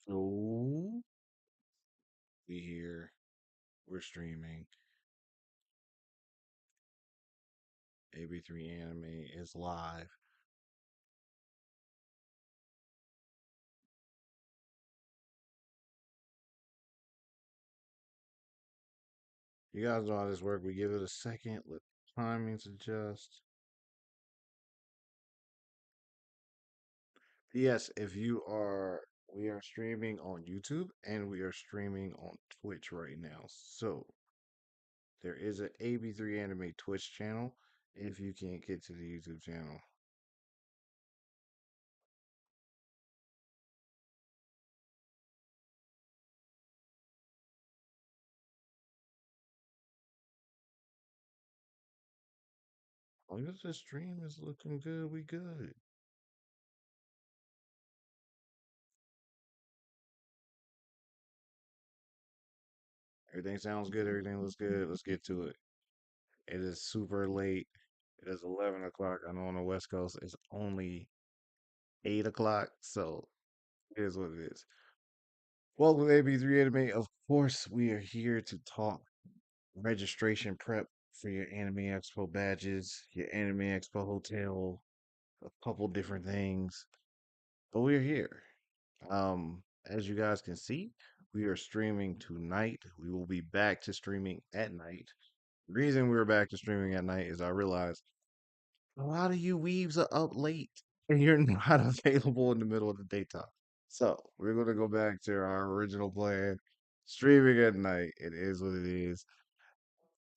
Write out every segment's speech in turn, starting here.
So we here. We're streaming. AB3 Anime is live. You guys know how this works. We give it a second. Let timings adjust. Yes, if you are, we are streaming on YouTube and we are streaming on Twitch right now. So there is an AB3 Anime Twitch channel if you can't get to the YouTube channel. Long as the stream is looking good, we good. Everything sounds good. Everything looks good. Let's get to it. It is super late. It is 11 o'clock. I know on the West Coast it's only 8 o'clock, so it is what it is. Welcome to AB3 Anime. Of course, we are here to talk registration prep for your Anime Expo badges, your Anime Expo hotel, a couple different things. But we're here. As you guys can see, we are streaming tonight. We will be back to streaming at night. The reason we're back to streaming at night is I realized a lot of you weaves are up late and you're not available in the middle of the daytime. So we're gonna go back to our original plan. Streaming at night. It is what it is.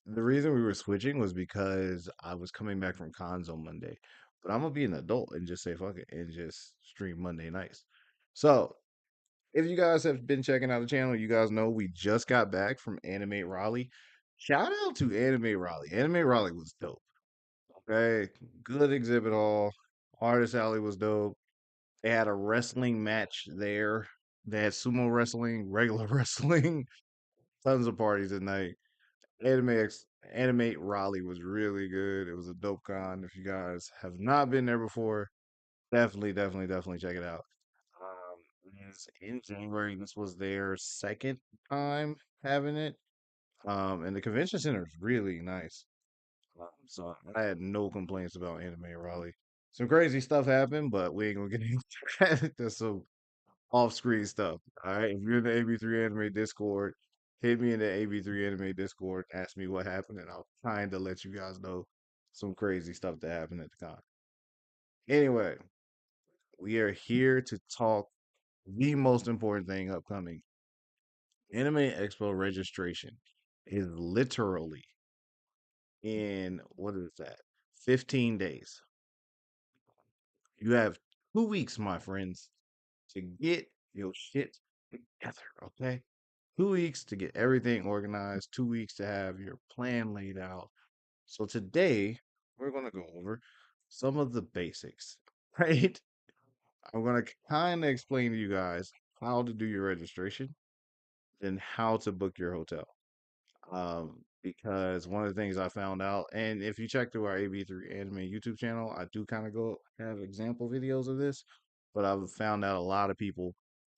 The reason we were switching was because I was coming back from cons on Monday. But I'm gonna be an adult and just say fuck it and just stream Monday nights. So if you guys have been checking out the channel, you guys know we just got back from Animate Raleigh. Shout out to Animate Raleigh. Animate Raleigh was dope. Okay, good exhibit hall. Artist Alley was dope. They had a wrestling match there. They had sumo wrestling, regular wrestling, tons of parties at night. Animate Raleigh was really good. It was a dope con. If you guys have not been there before, definitely check it out. It's in January. This was their second time having it. And the convention center is really nice. So I had no complaints about Anime Raleigh. Some crazy stuff happened, but we ain't gonna get into that. That's some off-screen stuff. All right. If you're in the AB3 Anime Discord, hit me in the AB3 Anime Discord. Ask me what happened, and I'll kind of let you guys know some crazy stuff that happened at the con. Anyway, we are here to talk the most important thing upcoming. Anime Expo registration is literally in what is that? 15 days. You have 2 weeks, my friends, to get your shit together, okay? 2 weeks to get everything organized, 2 weeks to have your plan laid out. So today, we're going to go over some of the basics, right? I'm going to kind of explain to you guys how to do your registration and how to book your hotel. Because one of the things I found out, and if you check through our AB3 Anime YouTube channel, I do kind of go have example videos of this, but I've found out a lot of people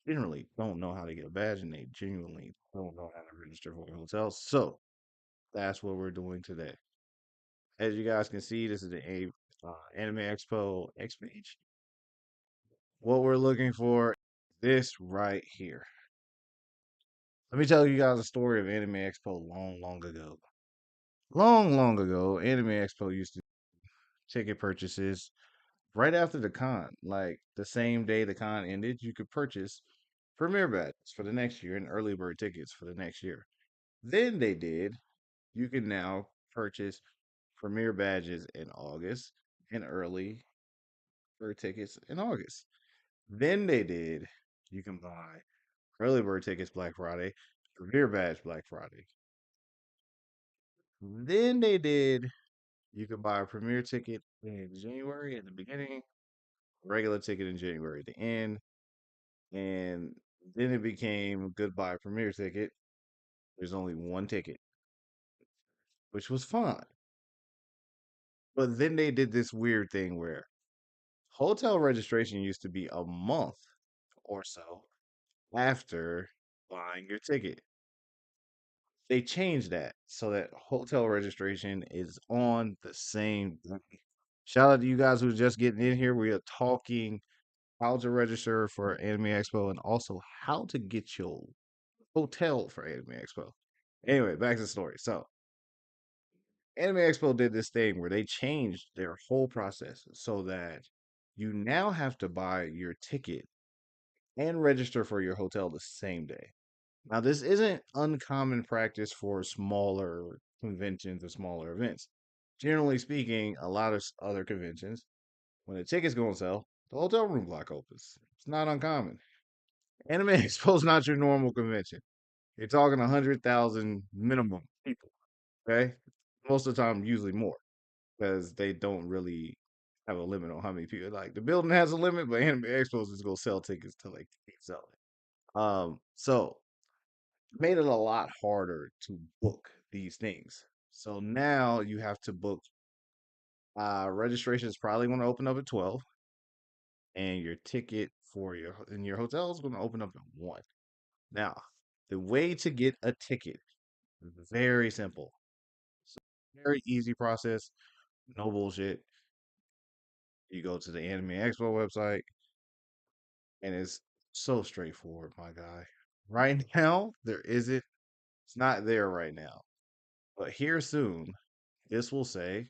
generally don't know how to get a badge and they genuinely don't know how to register for a hotel. So that's what we're doing today. As you guys can see, this is the Anime Expo X page. What we're looking for, this right here. Let me tell you guys a story of Anime Expo long ago. Long ago, Anime Expo used to ticket purchases right after the con. Like the same day the con ended, you could purchase premiere badges for the next year and early bird tickets for the next year. Then they did, you can now purchase premiere badges in August and early bird tickets in August. Then they did, you can buy early bird tickets Black Friday, premiere badge Black Friday. Then they did, you could buy a premiere ticket in January at the beginning, regular ticket in January at the end, and then it became goodbye premiere ticket. There's only one ticket, which was fine. But then they did this weird thing where hotel registration used to be a month or so, after buying your ticket. They changed that so that hotel registration is on the same day. Shout out to you guys who's just getting in here. We are talking how to register for Anime Expo and also how to get your hotel for Anime Expo. Anyway, back to the story. So, Anime Expo did this thing where they changed their whole process so that you now have to buy your ticket and register for your hotel the same day. Now, this isn't uncommon practice for smaller conventions or smaller events. Generally speaking, a lot of other conventions, when the tickets go on sale, the hotel room block opens. It's not uncommon. Anime Expo is not your normal convention. You're talking 100,000 minimum people, okay? Most of the time, usually more, because they don't really have a limit on how many people. Like, the building has a limit, but Anime Expo is just going to sell tickets till they keep selling. So made it a lot harder to book these things. So now you have to book. Registration is probably going to open up at 12, and your ticket for your hotel is going to open up at 1. Now, the way to get a ticket, very simple. So very easy process, no bullshit. You go to the Anime Expo website, and it's so straightforward, my guy. Right now, there isn't. It's not there right now, but here soon, this will say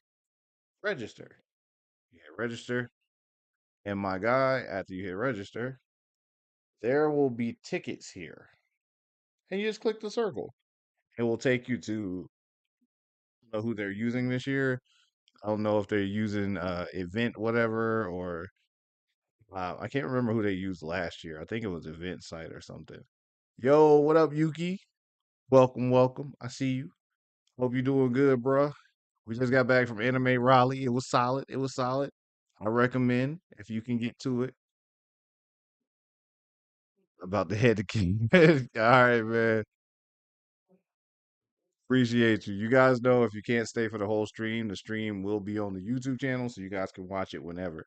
register. You hit register, and my guy, after you hit register, there will be tickets here, and you just click the circle. It will take you to know who they're using this year. I don't know if they're using event whatever or I can't remember who they used last year. I think it was Event Site or something. Yo, what up, Yuki? Welcome, welcome. I see you. Hope you're doing good, bruh. We just got back from Anime Raleigh. It was solid. It was solid. I recommend if you can get to it. About to head to King. All right, man. Appreciate you. You guys know if you can't stay for the stream will be on the YouTube channel, so you guys can watch it whenever.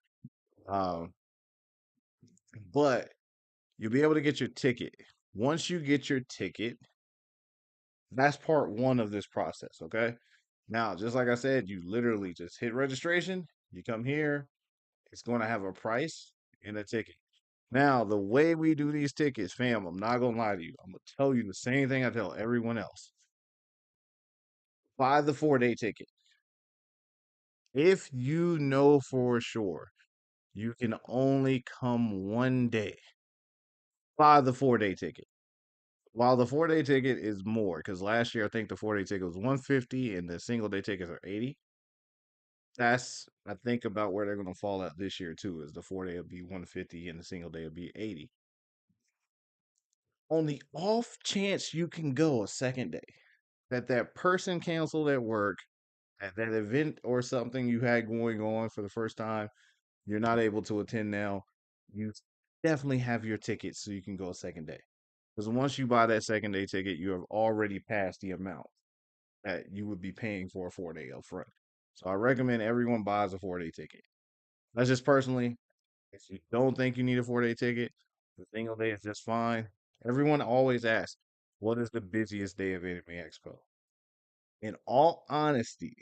Um, but you'll be able to get your ticket. Once you get your ticket, that's part one of this process, okay? Now, just like I said, you literally just hit registration, you come here, it's going to have a price and a ticket. Now, the way we do these tickets, fam, I'm not going to lie to you. I'm going to tell you the same thing I tell everyone else. Buy the 4-day ticket. If you know for sure you can only come 1 day, buy the 4-day ticket. While the 4-day ticket is more, because last year I think the 4-day ticket was 150 and the single day tickets are 80. That's I think about where they're gonna fall out this year too, is the 4-day will be 150 and the single day will be 80. On the off chance you can go a second day, that person canceled at work, at that event or something you had going on for the first time, you're not able to attend now, you definitely have your ticket so you can go a second day. Because once you buy that second day ticket, you have already passed the amount that you would be paying for a 4-day upfront. So I recommend everyone buys a 4-day ticket. That's just personally. If you don't think you need a 4-day ticket, the single day is just fine. Everyone always asks, what is the busiest day of Anime Expo? In all honesty,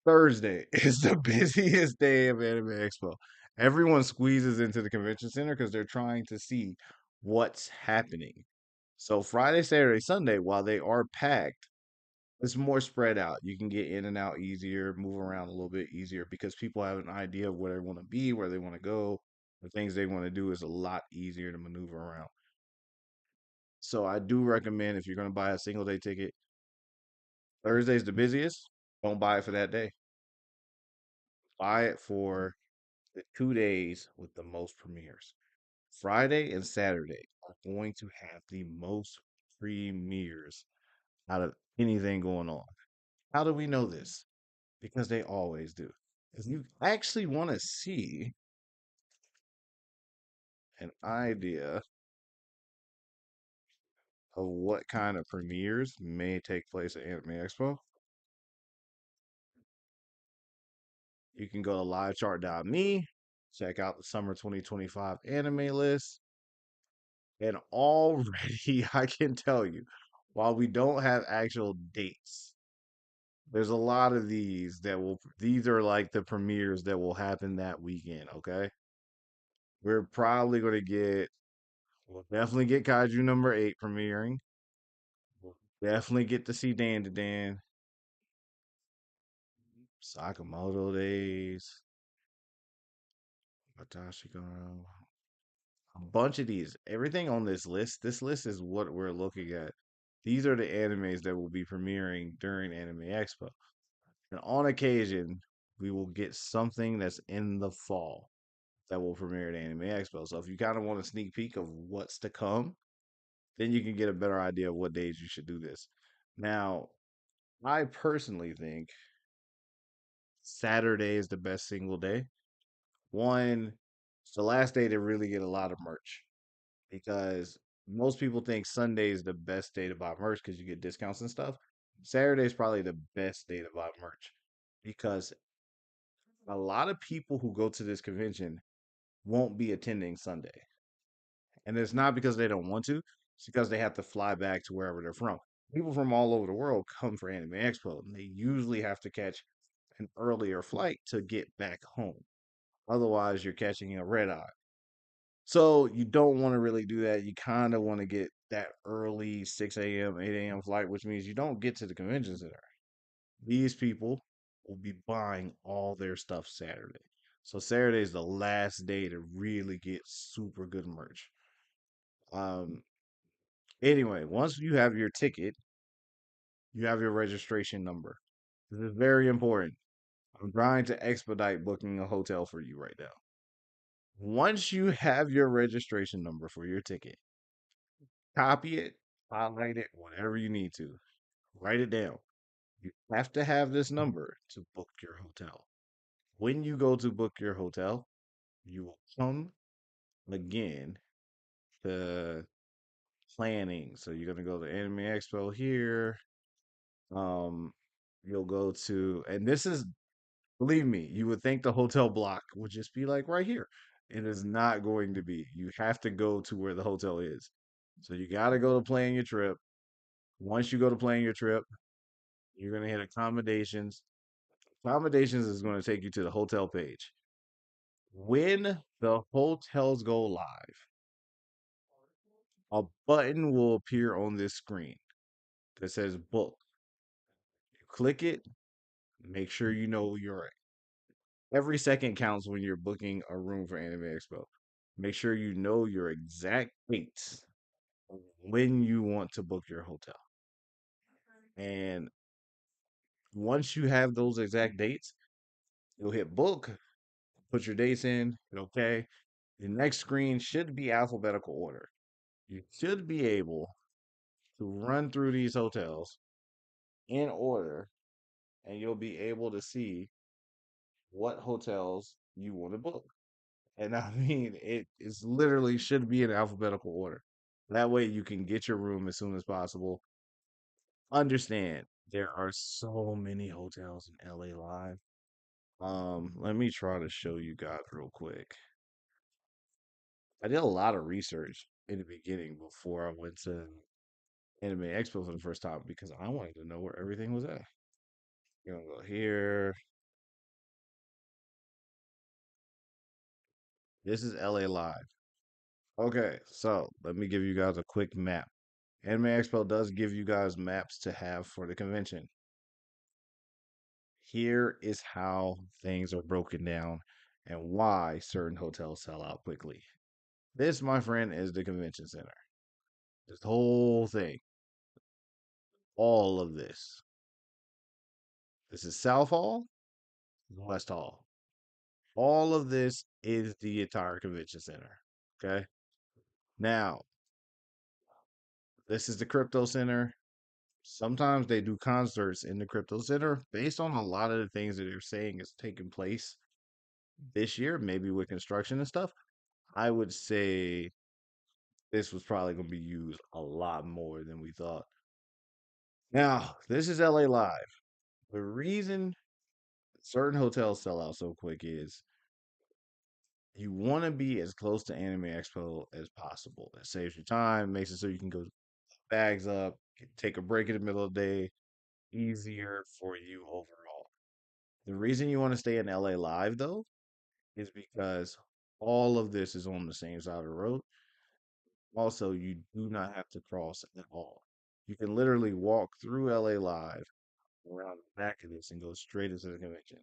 Thursday is the busiest day of Anime Expo. Everyone squeezes into the convention center because they're trying to see what's happening. So Friday, Saturday, Sunday, while they are packed, it's more spread out. You can get in and out easier, move around a little bit easier because people have an idea of where they want to be, where they want to go, the things they want to do is a lot easier to maneuver around. So I do recommend if you're going to buy a single day ticket, Thursday's the busiest. Don't buy it for that day. Buy it for the 2 days with the most premieres. Friday and Saturday are going to have the most premieres out of anything going on. How do we know this? Because they always do. If you actually want to see an idea of what kind of premieres may take place at Anime Expo, you can go to livechart.me, check out the summer 2025 anime list. And already I can tell you, while we don't have actual dates, there's a lot of these are like the premieres that will happen that weekend, okay? We're probably going to we'll definitely get Kaiju number 8 premiering. We'll definitely get to see Dan to Dan, Sakamoto Days, Watashi Garo. A bunch of these. Everything on this list is what we're looking at. These are the animes that will be premiering during Anime Expo. And on occasion, we will get something that's in the fall that will premiere at Anime Expo. So if you kind of want a sneak peek of what's to come, then you can get a better idea of what days you should do this. Now, I personally think Saturday is the best single day. One, it's the last day to really get a lot of merch because most people think Sunday is the best day to buy merch because you get discounts and stuff. Saturday is probably the best day to buy merch because a lot of people who go to this convention won't be attending Sunday. And it's not because they don't want to, it's because they have to fly back to wherever they're from. People from all over the world come for Anime Expo, and they usually have to catch an earlier flight to get back home. Otherwise, you're catching a red eye. So you don't want to really do that. You kind of want to get that early 6 a.m., 8 a.m. flight, which means you don't get to the convention center. These people will be buying all their stuff Saturday. So Saturday is the last day to really get super good merch. Um, anyway, once you have your ticket, you have your registration number. This is very important. I'm trying to expedite booking a hotel for you right now. Once you have your registration number for your ticket, copy it, highlight it, whatever you need to. Write it down. You have to have this number to book your hotel. When you go to book your hotel, you will come again to planning. So you're gonna go to Anime Expo here. Um, you'll go to, and this is, believe me, you would think the hotel block would just be like right here. It is not going to be. You have to go to where the hotel is. So you got to go to plan your trip. Once you go to plan your trip, you're gonna hit accommodations. Accommodations is going to take you to the hotel page. When the hotels go live, a button will appear on this screen that says book. You click it, make sure you know your every second counts when you're booking a room for Anime Expo. Make sure you know your exact dates when you want to book your hotel. And once you have those exact dates, you'll hit book, put your dates in, hit okay. The next screen should be alphabetical order. You should be able to run through these hotels in order, and you'll be able to see what hotels you want to book. And I mean, it is literally should be in alphabetical order. That way you can get your room as soon as possible. Understand there are so many hotels in LA Live. Let me try to show you guys real quick. I did a lot of research in the beginning before I went to Anime Expo for the first time because I wanted to know where everything was at. You're gonna go here. This is LA Live. Okay, so let me give you guys a quick map. Anime Expo does give you guys maps to have for the convention. Here is how things are broken down and why certain hotels sell out quickly. This, my friend, is the convention center. This whole thing, all of this. This is South Hall, West Hall. All of this is the entire convention center. Okay. Now, this is the crypto center. Sometimes they do concerts in the crypto center based on a lot of the things that they're saying is taking place this year, maybe with construction and stuff. I would say this was probably going to be used a lot more than we thought. Now, this is LA Live. The reason certain hotels sell out so quick is You want to be as close to Anime Expo as possible. It saves you time, makes it so you can go bags up, take a break in the middle of the day, easier for you overall. The reason you want to stay in LA Live though is because all of this is on the same side of the road. Also, you do not have to cross at all. You can literally walk through LA Live around the back of this and go straight into the convention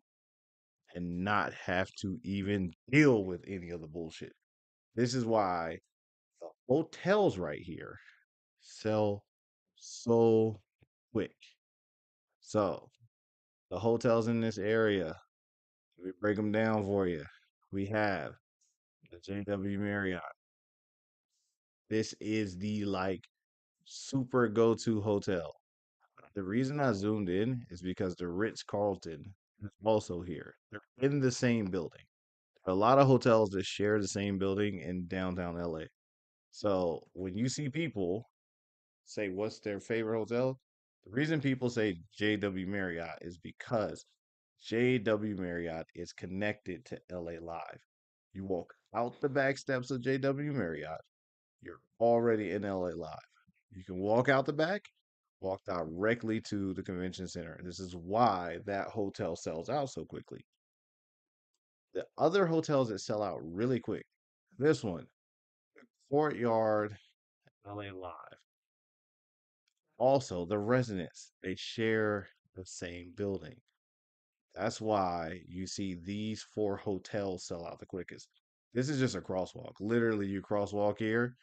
and not have to even deal with any of the bullshit. This is why the hotels right here sell so quick. So, the hotels in this area, we break them down for you. We have the JW Marriott. This is the like super go-to hotel. The reason I zoomed in is because the Ritz Carlton is also here. They're in the same building. A lot of hotels that share the same building in downtown LA. So when you see people say what's their favorite hotel, the reason people say JW Marriott is because JW Marriott is connected to LA Live. You walk out the back steps of JW Marriott, you're already in LA Live. You can walk out the back, walk directly to the convention center. This is why that hotel sells out so quickly. The other hotels that sell out really quick, this one, Courtyard, LA Live. Also, the residents, they share the same building. That's why you see these four hotels sell out the quickest. This is just a crosswalk. Literally, you crosswalk here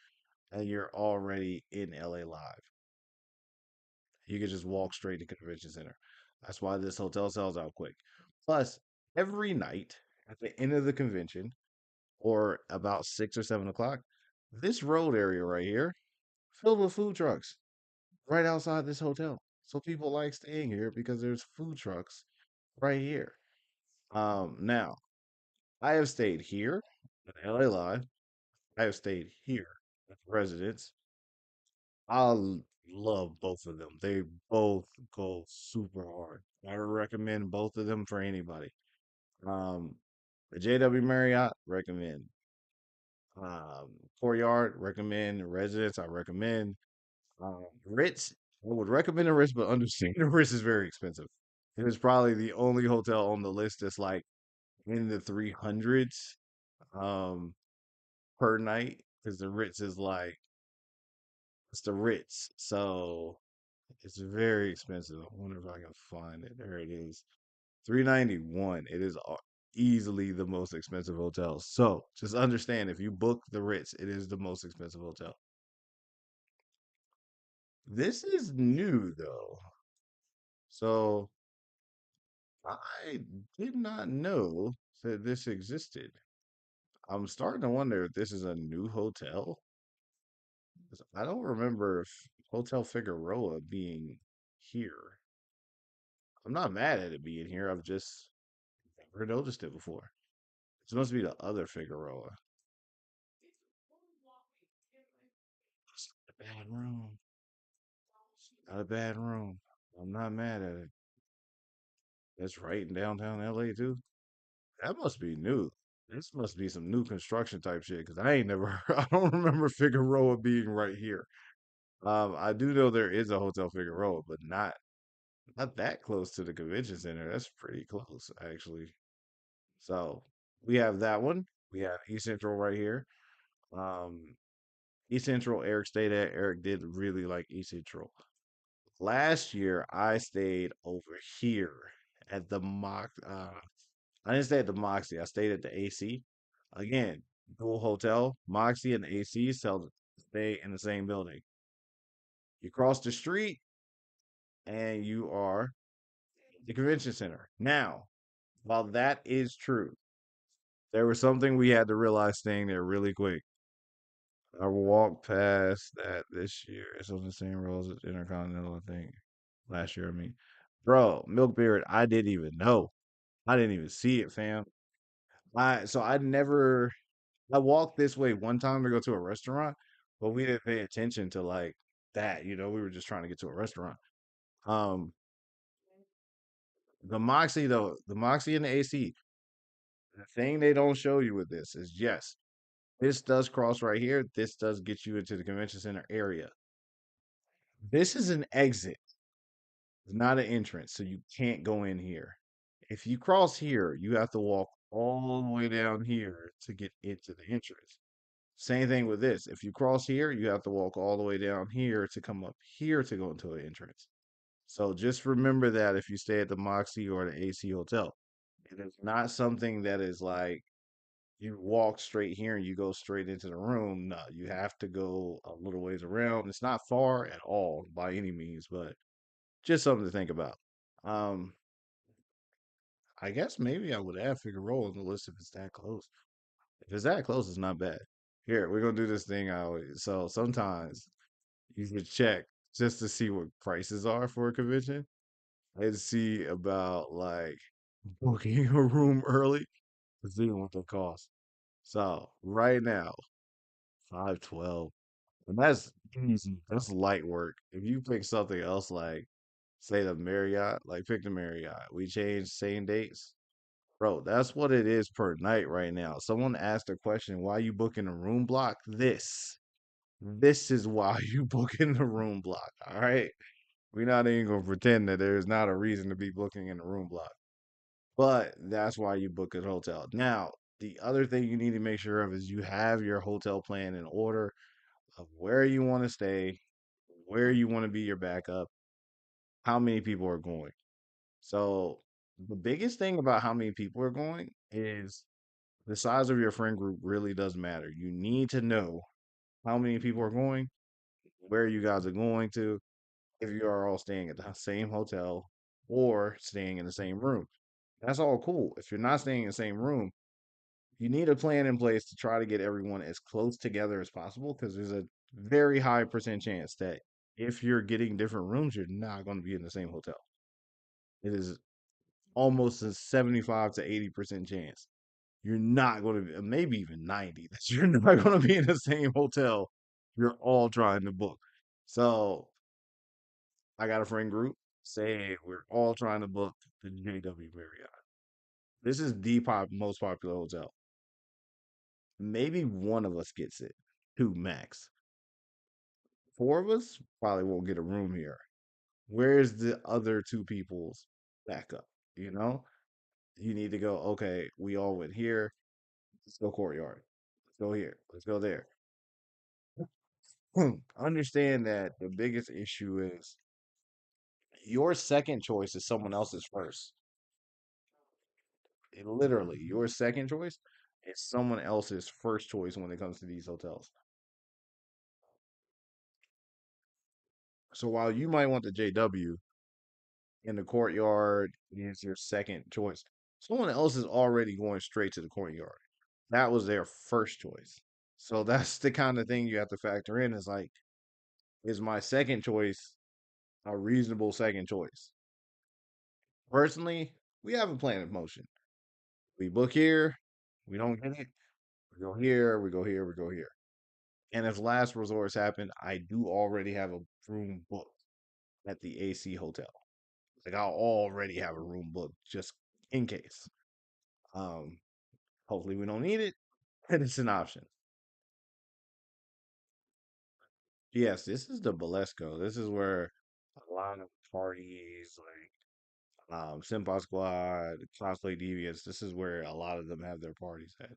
and you're already in LA Live. You can just walk straight to convention center. That's why this hotel sells out quick. Plus, every night at the end of the convention, or about 6 or 7 o'clock, this road area right here filled with food trucks right outside this hotel. So people like staying here because there's food trucks right here. Now I have stayed here at LA Live. I have stayed here at Residence. Love both of them. They both go super hard. I recommend both of them for anybody. Um, the JW Marriott recommend. Um, Courtyard recommend. Residence I recommend. Ritz I would recommend the Ritz, but understand the Ritz is very expensive. It is probably the only hotel on the list that's like in the 300s um per night because the Ritz is like it's the Ritz, so it's very expensive. I wonder if I can find it. There it is. 391. It is easily the most expensive hotel. So just understand if you book the Ritz, it is the most expensive hotel. This is new though. So I did not know that this existed. I'm starting to wonder if this is a new hotel. 'Cause I don't remember if Hotel Figueroa being here. I'm not mad at it being here. I've just never noticed it before. It's supposed to be the other Figueroa. It's not a bad room. It's not a bad room. I'm not mad at it. It's right in downtown LA too. That must be new. This must be some new construction type shit because I ain't never. I don't remember Figueroa being right here. I do know there is a Hotel Figueroa, but not that close to the convention center. That's pretty close, actually. So we have that one. We have East Central right here. Um, East Central, Eric stayed at. Eric did really like East Central. Last year, I stayed over here at the Mox. I didn't stay at the Moxie. I stayed at the AC. Again, dual hotel. Moxie and the AC stay in the same building. You cross the street, and you are the convention center. Now, while that is true, there was something we had to realize staying there really quick. I walked past that this year. It's on the same road as Intercontinental, I think. Last year, I mean. Bro, Milkbeard, I didn't even know. I didn't even see it, fam. I never I walked this way one time to go to a restaurant, but we didn't pay attention to like that, we were just trying to get to a restaurant. Um the Moxie though, the Moxie and the AC, The thing they don't show you with this is yes, this does cross right here. This does get you into the convention center area. This is an exit, not an entrance, so you can't go in here. If you cross here, you have to walk all the way down here to get into the entrance. Same thing with this. If you cross here, you have to walk all the way down here to come up here to go into the entrance. So just remember that if you stay at the Moxie or the AC Hotel. It is not something that is like you walk straight here and you go straight into the room. No, you have to go a little ways around. It's not far at all by any means, but just something to think about. Um, I guess maybe I would add Figueroa on the list if it's that close. If it's that close, it's not bad. Here, we're gonna do this thing I always. So sometimes you should check just to see what prices are for a convention and see about like booking a room early to see what they cost. So right now, 512. And that's easy. That's light work. If you pick something else like say the Marriott, like pick the Marriott. We changed same dates. Bro, that's what it is per night right now. Someone asked a question, why you booking a room block? This is why you booking the room block. All right. We're not even gonna pretend that there's not a reason to be booking in the room block. But that's why you book a hotel. Now, the other thing you need to make sure of is you have your hotel plan in order of where you want to stay, where you want to be your backup, how many people are going. So, the biggest thing about how many people are going is the size of your friend group really does matter. You need to know how many people are going, where you guys are going to, if you are all staying at the same hotel or staying in the same room. That's all cool. If you're not staying in the same room, you need a plan in place to try to get everyone as close together as possible because there's a very high percent chance that if you're getting different rooms, you're not going to be in the same hotel. It is almost a 75 to 80% chance. You're not going to be, maybe even 90, that you're not going to be in the same hotel you're all trying to book. So I got a friend group say we're all trying to book the JW Marriott. This is the most popular hotel. Maybe one of us gets it, two max. Four of us probably won't get a room here. Where's the other two people's backup? You know, you need to go, okay, we all went here. Let's go courtyard. Let's go here. Let's go there. Understand that the biggest issue is your second choice is someone else's first. Literally, your second choice is someone else's first choice when it comes to these hotels. So while you might want the JW in the courtyard is your second choice, someone else is already going straight to the courtyard. That was their first choice. So that's the kind of thing you have to factor in is like, is my second choice a reasonable second choice? Personally, we have a plan of motion. We book here, we don't get it, we go here, we go here, we go here. And if last resorts happen, I do already have a room booked at the AC hotel. Like I'll already have a room booked just in case. Um, hopefully we don't need it, and it's an option. Yes, this is the Balesco. This is where a lot of parties like Senpai Squad, Cosplay Deviants, this is where a lot of them have their parties at.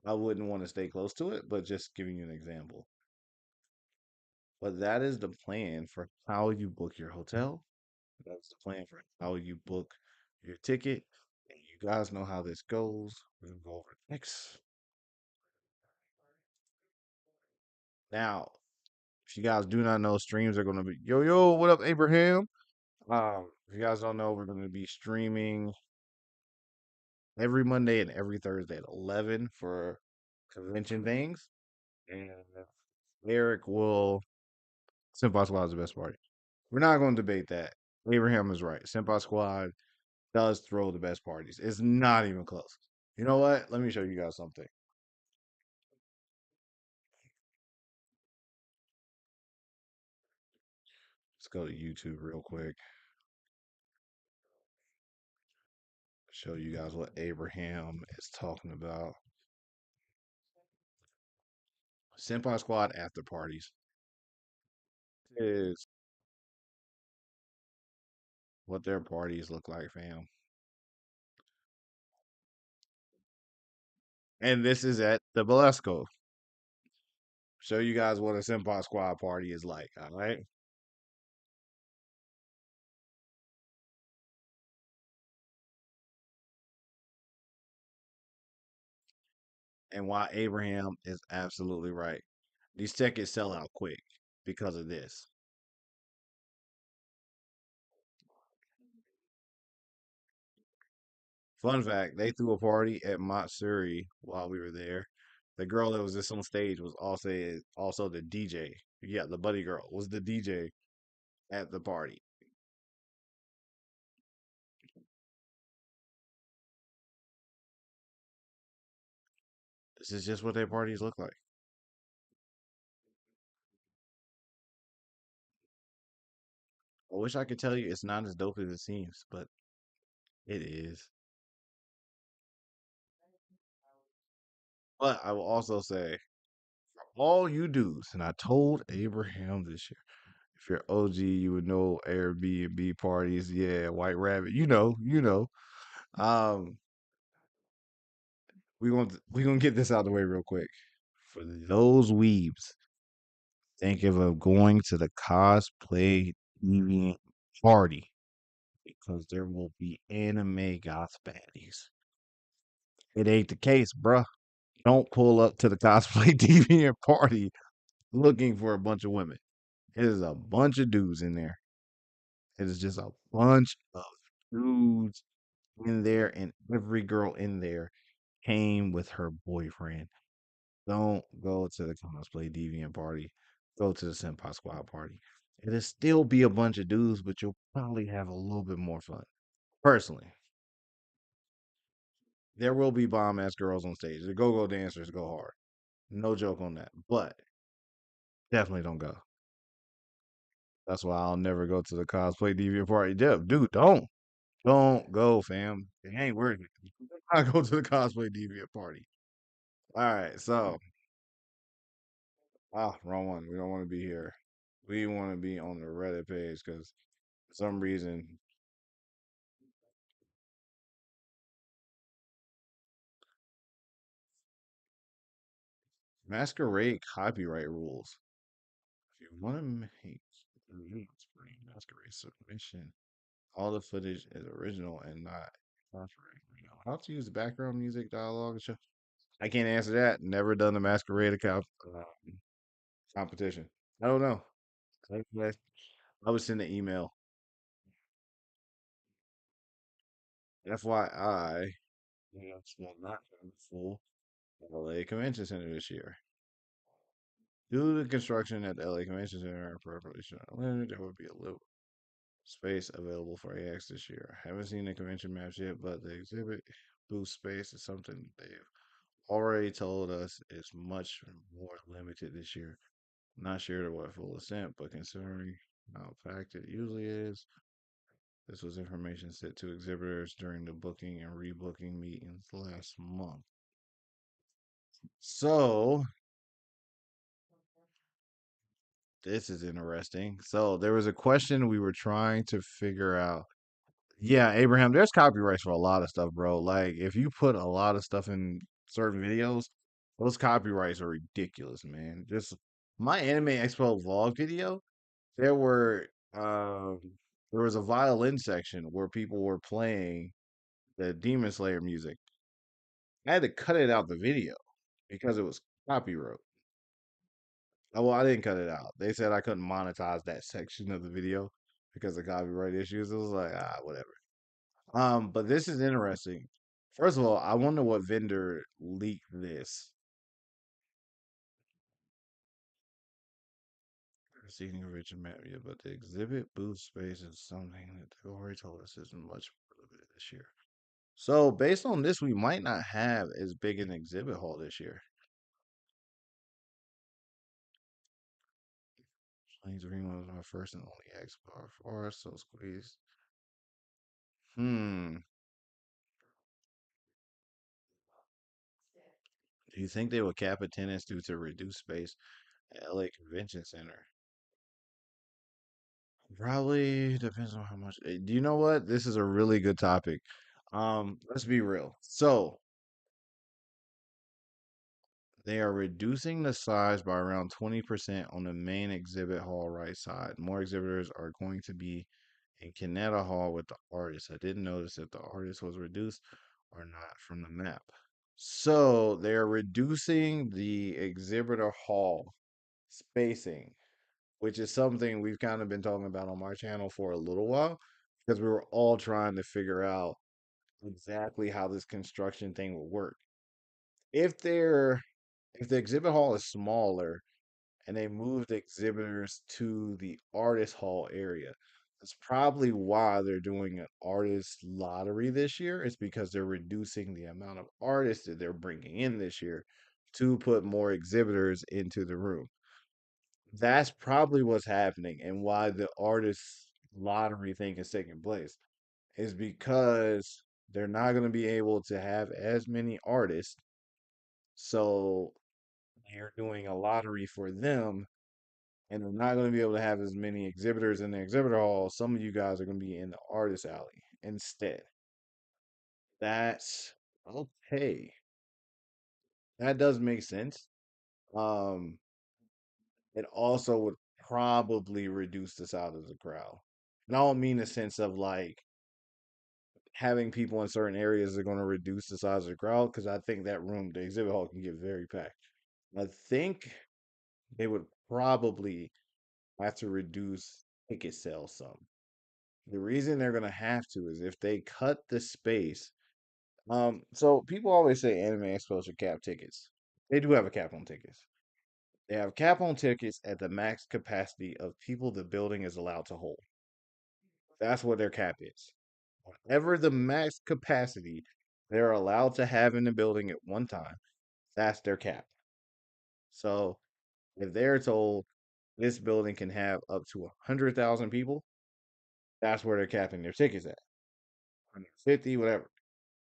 I wouldn't want to stay close to it, but just giving you an example. But that is the plan for how you book your hotel. That's the plan for how you book your ticket. And you guys know how this goes. We're gonna go over it next. Now, if you guys do not know, streams are gonna be yo, what up, Abraham? If you guys don't know, we're gonna be streaming every Monday and every Thursday at 11 for convention things. And Eric will Senpai Squad is the best party. We're not gonna debate that. Abraham is right. Senpai Squad does throw the best parties. It's not even close. You know what? Let me show you guys something. Let's go to YouTube real quick. Show you guys what Abraham is talking about. Senpai Squad after parties is what their parties look like, fam. And this is at the Valesco. Show you guys what a Senpai Squad party is like, all right? And why Abraham is absolutely right. These tickets sell out quick because of this. Fun fact, they threw a party at Matsuri while we were there. The girl that was just on stage was also the DJ. Yeah, the buddy girl was the DJ at the party. This is just what their parties look like. I wish I could tell you it's not as dope as it seems, but it is. But I will also say, all you dudes, and I told Abraham this year, if you're OG, you would know Airbnb parties. Yeah, White Rabbit. You know. Um, we gonna get this out of the way real quick. For those weebs thinking of going to the cosplay deviant party because there will be anime goth baddies. It ain't the case, bruh. Don't pull up to the cosplay deviant party looking for a bunch of women. It is a bunch of dudes in there. It is just a bunch of dudes in there, and every girl in there came with her boyfriend. Don't go to the cosplay deviant party. Go to the Senpai Squad party. It'll still be a bunch of dudes, but you'll probably have a little bit more fun. Personally, there will be bomb ass girls on stage. The go go dancers go hard. No joke on that. But definitely don't go. That's why I'll never go to the cosplay deviant party. Dude, don't go, fam. It ain't worth it. I go to the cosplay deviant party. All right, so wrong one. We don't want to be here. We want to be on the Reddit page because for some reason masquerade copyright rules. If you want to make spring masquerade submission, all the footage is original and not copyright. How to use background music, dialogue, I can't answer that. Never done the masquerade competition. I don't know. I would send an email. FYI, yes, will not have full LA Convention Center this year. Due to the construction at the LA Convention Center and preparation limited, there will be a little space available for AX this year. I haven't seen the convention maps yet, but the exhibit booth space is something they've already told us is much more limited this year. Not sure to what full extent, but considering how packed it usually is, this was information sent to exhibitors during the booking and rebooking meetings last month. So, this is interesting. So, there was a question we were trying to figure out. Yeah, Abraham, there's copyrights for a lot of stuff, bro. Like, if you put a lot of stuff in certain videos, those copyrights are ridiculous, man. Just my Anime Expo vlog video, there were um there was a violin section where people were playing the Demon Slayer music. I had to cut it out the video because it was copyright. Oh, well, I didn't cut it out. They said I couldn't monetize that section of the video because of copyright issues. It was like, whatever. But this is interesting. First of all, I wonder what vendor leaked this. Seeing original map, yeah, but the exhibit booth space is something that they already told us is much more limited this year. So based on this, we might not have as big an exhibit hall this year. 23 was my first and only Xbox for us, so squeeze. Hmm. Do you think they would cap attendance due to reduced space at LA Convention Center? Probably depends on how much. Do you know what? This is a really good topic. Let's be real. So they are reducing the size by around 20% on the main exhibit hall right side. More exhibitors are going to be in Canetta Hall with the artist. I didn't notice if the artist was reduced or not from the map. So they're reducing the exhibitor hall spacing, which is something we've kind of been talking about on my channel for a little while because we were all trying to figure out exactly how this construction thing will work. If they're if the exhibit hall is smaller and they moved exhibitors to the artist hall area, that's probably why they're doing an artist lottery this year. It's because they're reducing the amount of artists that they're bringing in this year to put more exhibitors into the room. That's probably what's happening and why the artist lottery thing is taking place is because they're not going to be able to have as many artists. So they're doing a lottery for them, and they're not going to be able to have as many exhibitors in the exhibitor hall. Some of you guys are going to be in the artist alley instead. That's okay. That does make sense. Um, it also would probably reduce the size of the crowd. And I don't mean the sense of like having people in certain areas are going to reduce the size of the crowd because I think that room, the exhibit hall, can get very packed. I think they would probably have to reduce ticket sales some. The reason they're going to have to is if they cut the space. So people always say Anime Expo should cap tickets. They do have a cap on tickets. They have a cap on tickets at the max capacity of people the building is allowed to hold. That's what their cap is. Whatever the max capacity they're allowed to have in the building at one time, that's their cap. So if they're told this building can have up to 100,000 people, that's where they're capping their tickets at. 150, whatever.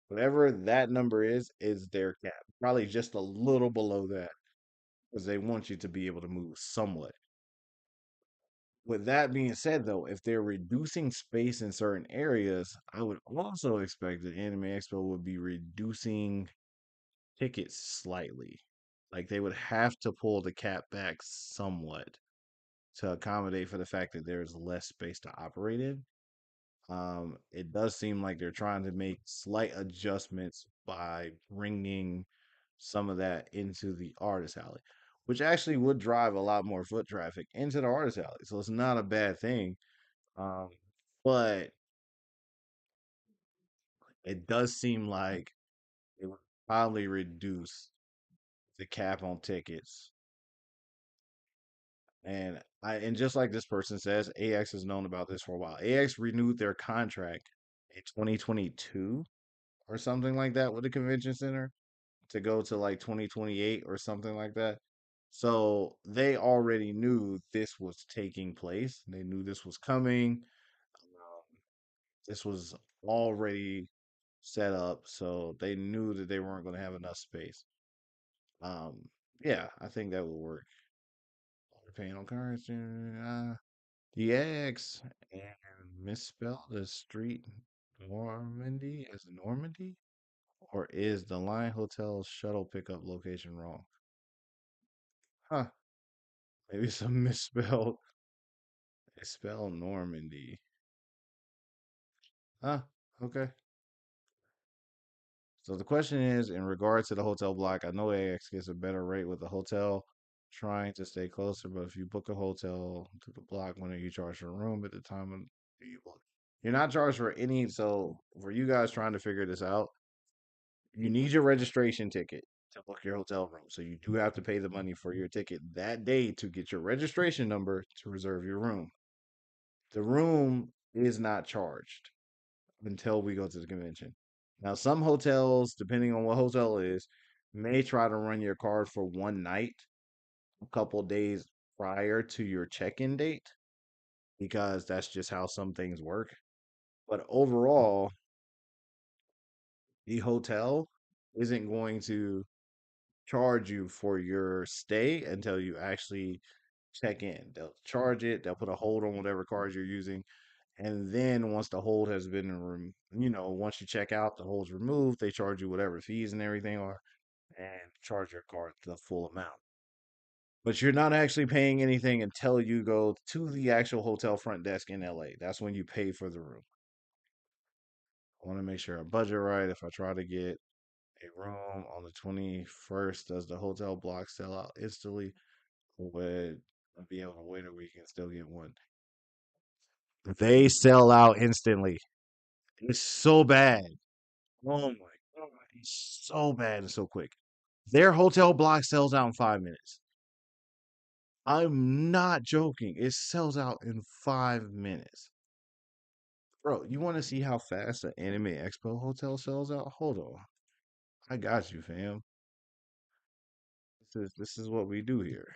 Whatever that number is their cap. Probably just a little below that because they want you to be able to move somewhat. With that being said, though, if they're reducing space in certain areas, I would also expect that Anime Expo would be reducing tickets slightly. Like they would have to pull the cap back somewhat to accommodate for the fact that there's less space to operate in. It does seem like they're trying to make slight adjustments by bringing some of that into the artist alley, which actually would drive a lot more foot traffic into the artist alley. So it's not a bad thing. Um, but it does seem like it would probably reduce the cap on tickets. And just like this person says, AX has known about this for a while. AX renewed their contract in 2022 or something like that with the convention center to go to like 2028 or something like that. So they already knew this was taking place. They knew this was coming. This was already set up, so they knew that they weren't going to have enough space. Um, yeah, I think that would work. Paying on cards, DX and misspelled the street Normandy as Normandy, or is the Line Hotel shuttle pickup location wrong? Huh? Maybe some misspelled. They spell Normandy. Huh? Okay. So the question is, in regards to the hotel block, I know AX gets a better rate with the hotel, trying to stay closer. But if you book a hotel to the block, when are you charged for a room at the time of you book? You're not charged for any. So for you guys trying to figure this out, you need your registration ticket to book your hotel room. So you do have to pay the money for your ticket that day to get your registration number to reserve your room. The room is not charged until we go to the convention. Now, some hotels, depending on what hotel it is, may try to run your card for one night, a couple days prior to your check-in date, because that's just how some things work. But overall, the hotel isn't going to charge you for your stay until you actually check in. They'll charge it, they'll put a hold on whatever cards you're using. And then once the hold has been, once you check out, the hold's removed, they charge you whatever fees and everything are and charge your card the full amount. But you're not actually paying anything until you go to the actual hotel front desk in LA. That's when you pay for the room. I want to make sure I budget right. If I try to get a room on the 21st, does the hotel block sell out instantly? Would I be able to wait a week and still get one? They sell out instantly. It's so bad. Oh my God. It's so bad and so quick. Their hotel block sells out in 5 minutes. I'm not joking. It sells out in 5 minutes. Bro, you want to see how fast an Anime Expo hotel sells out? Hold on. I got you, fam. This is what we do here.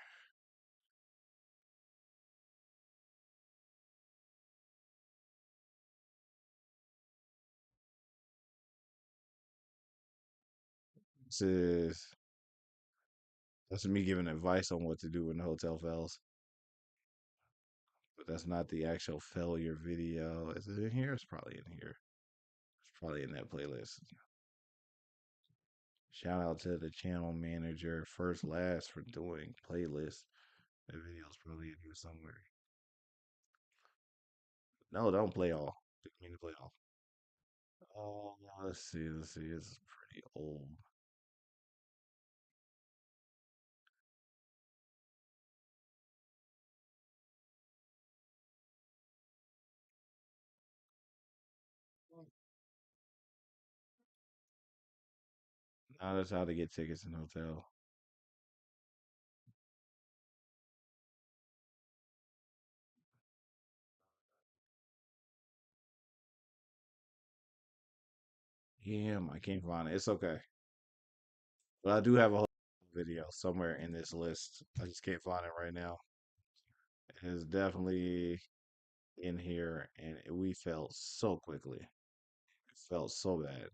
This is that's me giving advice on what to do when the hotel fails. But that's not the actual failure video. Is it in here? It's probably in here. It's probably in that playlist. Shout out to the channel manager, first last, for doing playlists. That video's probably in here somewhere. No, don't play all. Didn't mean to play all. Oh, let's see. Let's see. It's pretty old. Now that's how to get tickets in hotel. Damn, I can't find it. It's okay. But I do have a whole video somewhere in this list. I just can't find it right now. It is definitely in here, and we felt so quickly. It felt so bad.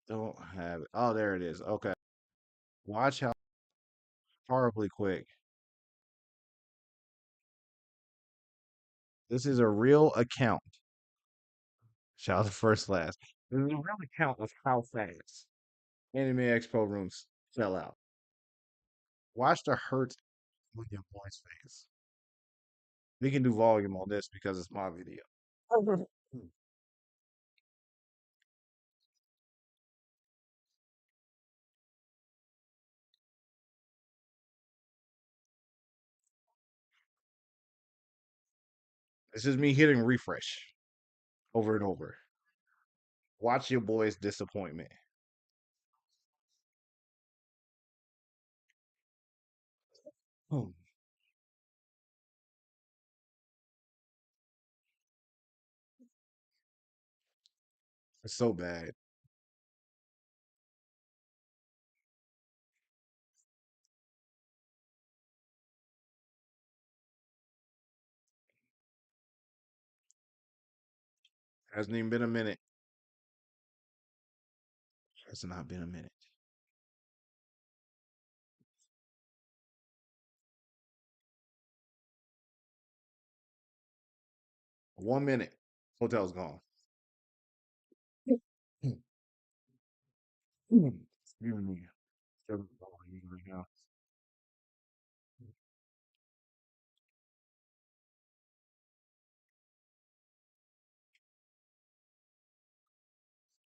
Don't have it. Oh, there it is. Okay. Watch how horribly quick. This is a real account. Shout out to first last. This is a real account of how fast Anime Expo rooms sell out. Watch the hurt on your boy's face. We can do volume on this because it's my video. This is me hitting refresh over and over. Watch your boy's disappointment. Hmm, it's so bad. Hasn't even been a minute. It's not been a minute. 1 minute. Hotel's gone. Excuse me. Right now.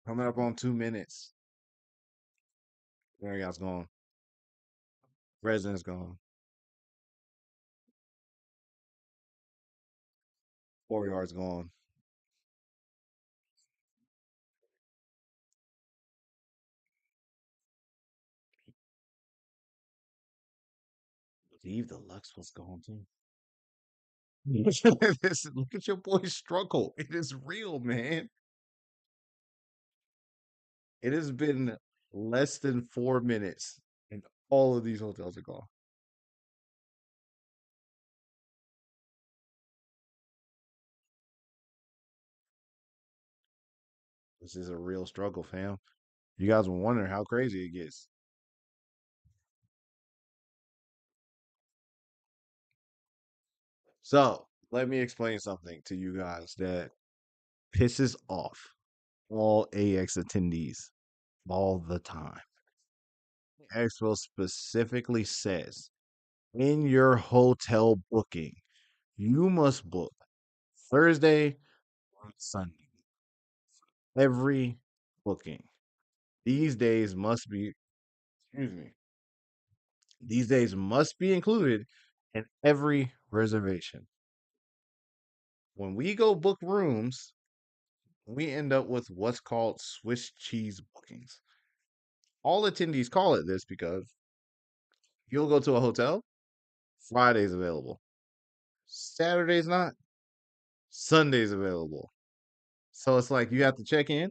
Coming up on 2 minutes. Marriott's gone. Resident's gone. 4 yards gone. Believe the Lux was gone too. Look at your boy's struggle. It is real, man. It has been less than 4 minutes, and all of these hotels are gone. This is a real struggle, fam. You guys were wondering how crazy it gets. So let me explain something to you guys that pisses off all AX attendees all the time. Expo specifically says in your hotel booking, you must book Thursday or Sunday. Every booking. These days must be, excuse me, these days must be included in every reservation. When we go book rooms, we end up with what's called Swiss cheese bookings. All attendees call it this because you'll go to a hotel, Friday's available, Saturday's not, Sunday's available. So it's like you have to check in,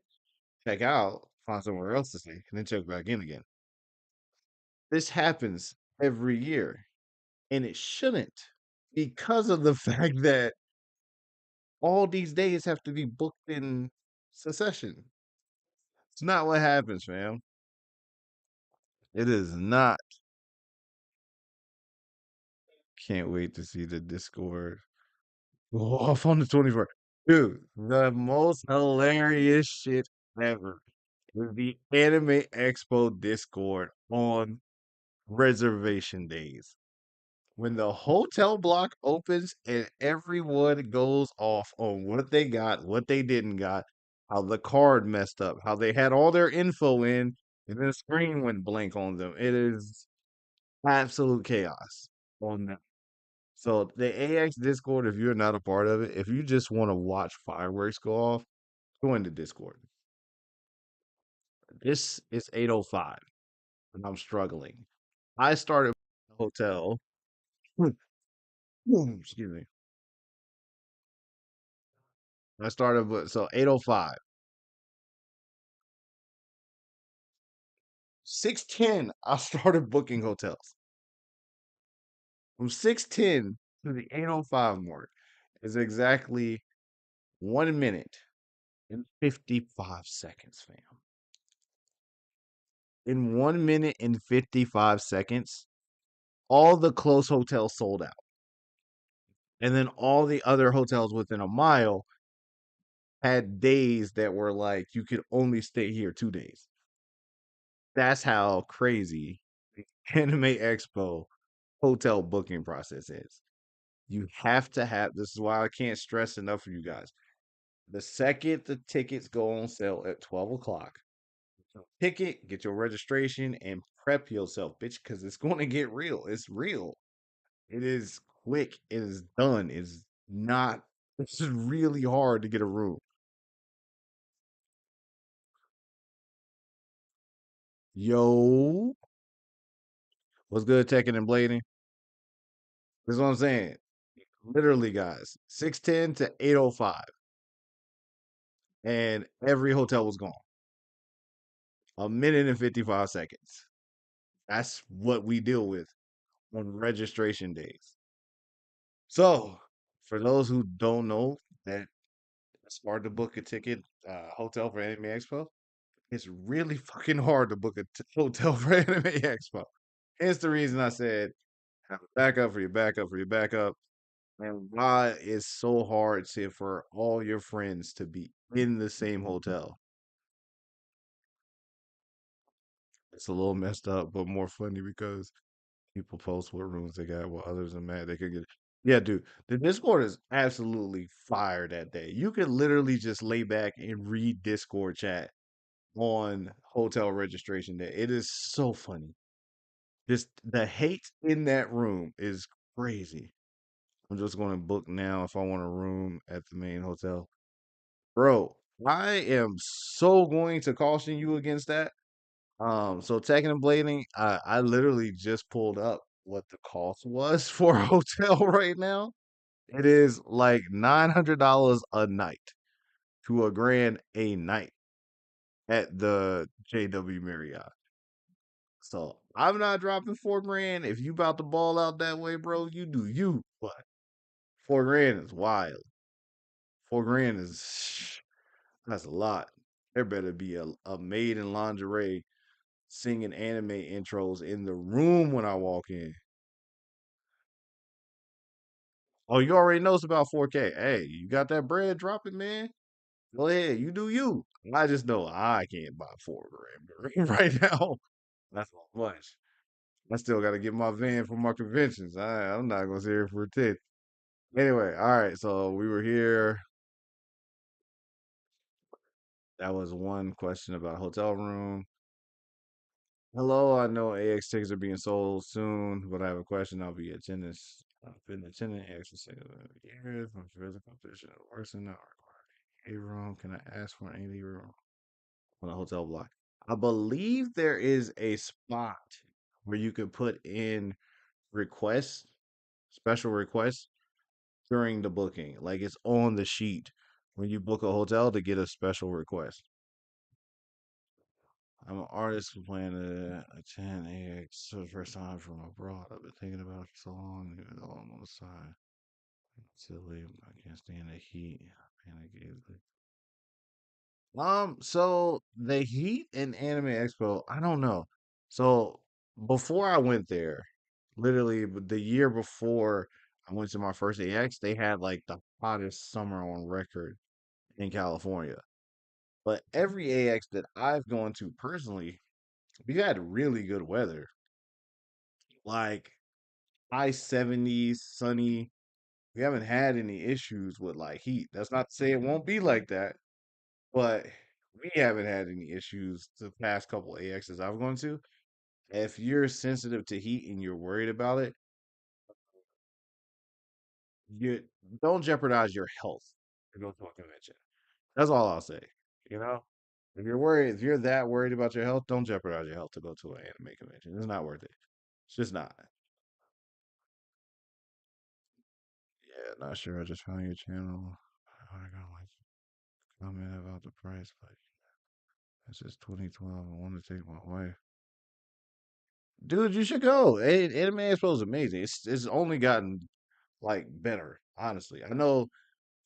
check out, find somewhere else to stay, and then check back in again. This happens every year, and it shouldn't because of the fact that all these days have to be booked in succession. It's not what happens, fam. It is not. Can't wait to see the Discord go off on the 24th. Dude, the most hilarious shit ever is the Anime Expo Discord on reservation days. When the hotel block opens and everyone goes off on what they got, what they didn't got, how the card messed up, how they had all their info in, and then the screen went blank on them. It is absolute chaos on them. So the AX Discord, if you're not a part of it, if you just want to watch fireworks go off, join the Discord. This is 8:05, and I'm struggling. I started the hotel. Excuse me. I started with so 8:05. 6:10, I started booking hotels. From 6:10 to the 8:05 mark is exactly 1 minute and 55 seconds, fam. In 1 minute and 55 seconds, all the close hotels sold out. And then all the other hotels within a mile had days that were like you could only stay here 2 days. That's how crazy the Anime Expo hotel booking process is. You have to have this is why I can't stress enough for you guys. The second the tickets go on sale at 12 o'clock, ticket, get your registration, and prep yourself, bitch, because it's going to get real. It's real. It is quick. It is done. It's not, it's just really hard to get a room. Yo, what's good, Tekken and Blading? This is what I'm saying. Literally, guys, 6:10 to 8:05, and every hotel was gone. 1 minute and 55 seconds. That's what we deal with on registration days. So, for those who don't know that it's hard to book a ticket, hotel for Anime Expo, it's really fucking hard to book a hotel for Anime Expo. Hence the reason I said have a backup for your backup for your backup. And why it's so hard to for all your friends to be in the same hotel. It's a little messed up, but more funny because people post what rooms they got while others are mad they could get. Yeah, dude, the Discord is absolutely fire that day. You could literally just lay back and read Discord chat on hotel registration day. It is so funny. Just the hate in that room is crazy. I'm just going to book now if I want a room at the main hotel. Bro, I am so going to caution you against that. So Tekken and Blading, I literally just pulled up what the cost was for a hotel right now. It is like $900 a night to a grand a night at the JW Marriott. So I'm not dropping 4 grand. If you about to ball out that way, bro, you do you. But 4 grand is wild. 4 grand is that's a lot. There better be a maid in lingerie singing anime intros in the room when I walk in. Oh, you already know it's about 4K. Hey, you got that bread dropping, man? Go ahead, you do you. I just know I can't buy 4 grand right now. That's not much. I still got to get my van for my conventions. I'm not gonna sit here for a 10. Anyway, all right. So we were here. That was one question about hotel room. Hello, I know AX tickets are being sold soon, but I have a question. I'll be attendance. I've been attending AX for 6 years. My physical competition works in the A room. Can I ask for an AD room on a hotel block? I believe there is a spot where you could put in requests, special requests during the booking. Like it's on the sheet when you book a hotel to get a special request. I'm an artist who plan to attend AX for the first time from abroad. I've been thinking about it for so long, even though I'm on the side. Silly, I can't stand the heat. Panic easily. So the heat in Anime Expo, I don't know. So before I went there, literally the year before I went to my first AX, they had like the hottest summer on record in California. But every AX that I've gone to personally, we had really good weather. Like high 70s, sunny. We haven't had any issues with like heat. That's not to say it won't be like that, but we haven't had any issues the past couple AXs I've gone to. If you're sensitive to heat and you're worried about it, you don't jeopardize your health to go to a convention. That's all I'll say. You know, if you're that worried about your health, don't jeopardize your health to go to an anime convention. It's not worth it. It's just not. Yeah, not sure. I just found your channel. I got like comment about the price, but this is 2012. I want to take my wife. Dude, you should go. Anime Expo is amazing. It's only gotten like better, honestly. I know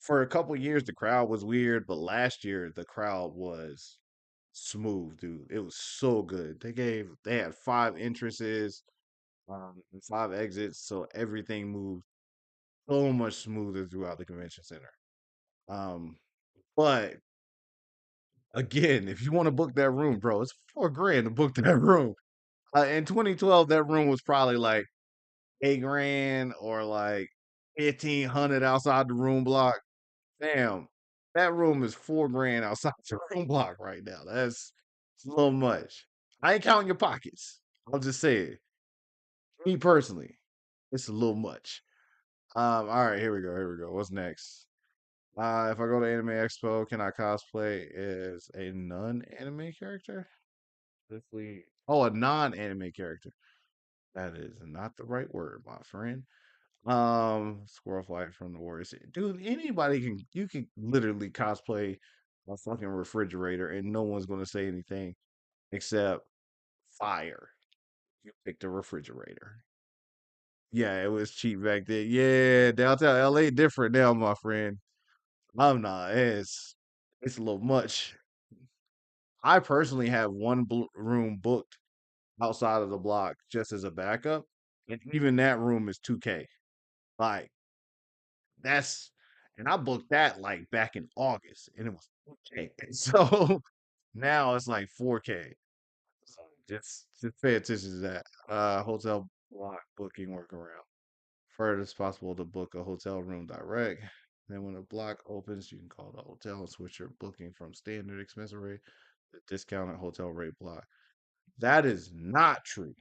for a couple years the crowd was weird, but last year the crowd was smooth, dude. It was so good. They had 5 entrances, and 5 exits, so everything moved so much smoother throughout the convention center. Um, but again, if you want to book that room, bro, it's 4 grand to book that room. In 2012, that room was probably like 8 grand or like 1,500 outside the room block. Damn, that room is 4 grand outside the room block right now. It's a little much. I ain't counting your pockets. I'll just say it. Me personally, it's a little much. All right, here we go. Here we go. What's next? If I go to Anime Expo, can I cosplay as a non-anime character? If we, oh, a non-anime character. That is not the right word, my friend. Squirrel Flight from the Warriors. Dude, anybody can, you can literally cosplay a fucking refrigerator and no one's gonna say anything except fire. You picked a refrigerator. Yeah, it was cheap back then. Yeah, downtown LA different now, my friend. I'm not. It's a little much. I personally have one room booked outside of the block just as a backup, and even that room is 2K. Like that's and I booked that like back in August and it was 2K. So now it's like 4K. So just pay attention to that. Hotel block booking workaround. Furthest possible to book a hotel room direct. Then when a block opens, you can call the hotel and switch your booking from standard expensive rate to discounted hotel rate block. That is not true.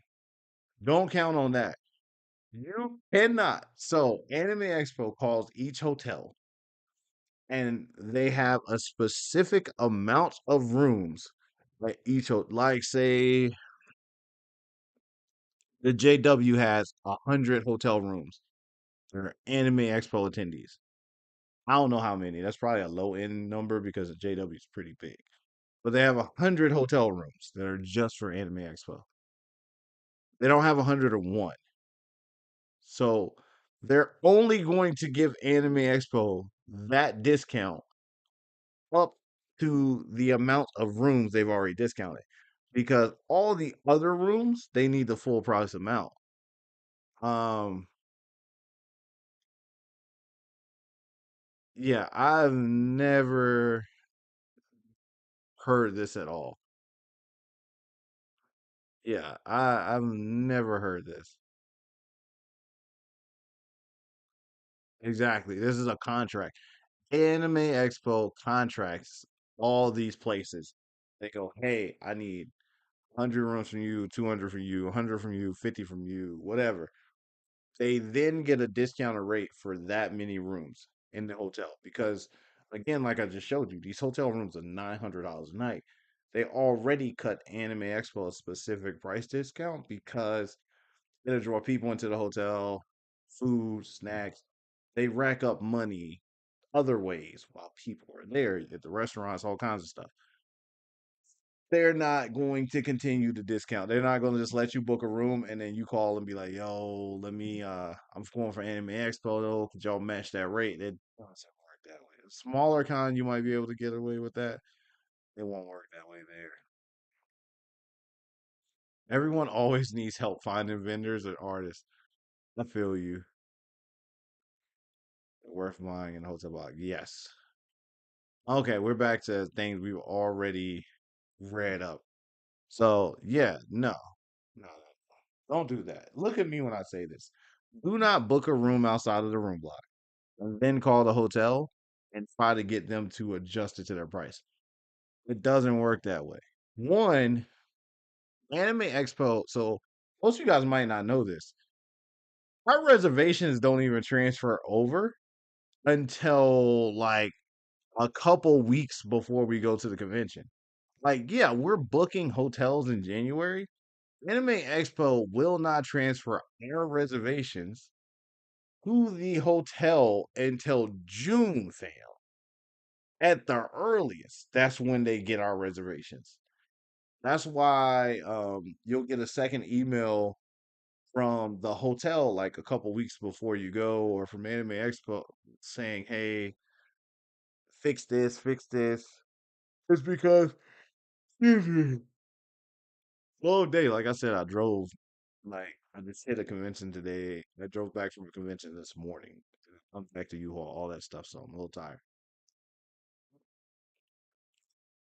Don't count on that. You cannot. So Anime Expo calls each hotel and they have a specific amount of rooms like like say the JW has 100 hotel rooms for Anime Expo attendees. I don't know how many. That's probably a low end number because the JW is pretty big. But they have 100 hotel rooms that are just for Anime Expo. They don't have 101. So they're only going to give Anime Expo that discount up to the amount of rooms they've already discounted. Because all the other rooms, they need the full price amount. Um, yeah, I've never heard this at all. Yeah, I've never heard this. Exactly. This is a contract. Anime Expo contracts all these places. They go, hey, I need 100 rooms from you, 200 from you, 100 from you, 50 from you, whatever. They then get a discounted rate for that many rooms in the hotel because, again, like I just showed you, these hotel rooms are $900 a night. They already cut Anime Expo a specific price discount because it'll draw people into the hotel, food, snacks. They rack up money other ways while people are there at the restaurants, all kinds of stuff. They're not going to continue to discount. They're not going to just let you book a room and then you call and be like, "Yo, let me I'm going for Anime Expo though. Could y'all match that rate?" It doesn't work that way. A smaller con you might be able to get away with that. It won't work that way there. Everyone always needs help finding vendors and artists. I feel you. Worth buying in a hotel block. Yes. Okay, we're back to things we've already read up. So yeah, no, don't do that. Look at me when I say this. Do not book a room outside of the room block and then call the hotel and try to get them to adjust it to their price. It doesn't work that way. One, Anime Expo, so most of you guys might not know this. Our reservations don't even transfer over until like a couple weeks before we go to the convention. Like, yeah, we're booking hotels in January. Anime Expo will not transfer our reservations to the hotel until June, fam. At the earliest, that's when they get our reservations. That's why you'll get a second email from the hotel like a couple weeks before you go, or from Anime Expo saying, "Hey, fix this, fix this." It's because excuse me, slow day. Like I said, I drove. Like I just hit a convention today. I drove back from a convention this morning. I'm back to U-Haul, all that stuff. So I'm a little tired.